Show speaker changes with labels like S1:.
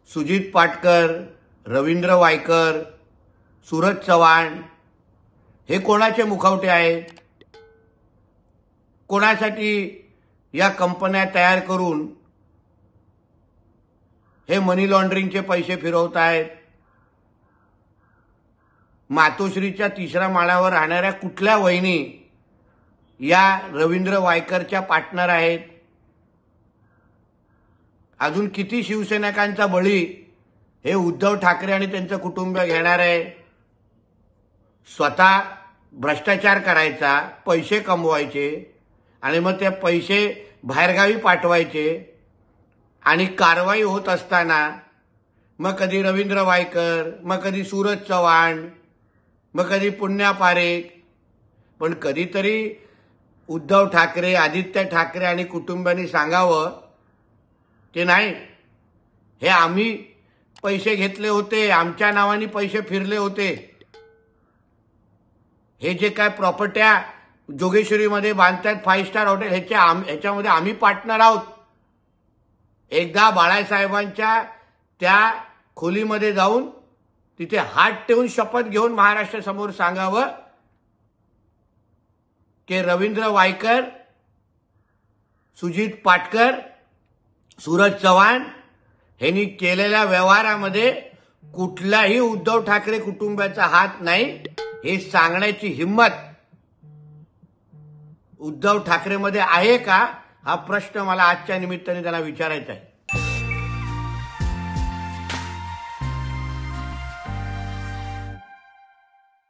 S1: सुजित पाटकर, रवींद्र वायकर, सूरज चव्हाण हे कोणाचे मुखवटे आहेत? कोणासाठी या कंपन्या तयार करून हे मनी लॉन्ड्रिंगचे पैसे फिरवत आहेत? मातोश्रीच्या 3ऱ्या माळ्यावर राहणाऱ्या कुठल्या वहिनी या रवींद्र वायकरच्या पार्टनर आहेत? अजून किती शिवसैनिकांचा बळी हे उद्धव ठाकरे आणि त्यांचं कुटुंब घेणार आहे? स्वतः भ्रष्टाचार करायचा, पैसे कमवायचे आणि मग ते पैसे बाहेरगावी पाठवायचे आणि कारवाई होत असताना मग कधी रवींद्र वायकर, मग कधी सूरज चव्हाण, मग कधी पुण्या पारेख, पण कधीतरी उद्धव ठाकरे, आदित्य ठाकरे आणि कुटुंबांनी सांगावं की नाही, हे आम्ही पैसे घेतले होते, आमच्या नावाने पैसे फिरले होते, हे जे काय प्रॉपर्ट्या जोगेश्वरीमध्ये बांधतात 5 स्टार हॉटेल ह्याच्यामध्ये आम्ही पार्टनर आहोत. एकदा बाळासाहेबांच्या त्या खोलीमध्ये जाऊन तिथे हात ठेवून शपथ घेऊन महाराष्ट्रासमोर सांगावं की रवींद्र वायकर, सुजित पाटकर, सूरज चव्हाण यांनी केलेल्या व्यवहारामध्ये कुठलाही उद्धव ठाकरे कुटुंबाचा हात नाही, हे सांगण्याची हिम्मत उद्धव ठाकरेमध्ये आहे का? हा प्रश्न मला आजच्या निमित्ताने त्यांना विचारायचा आहे.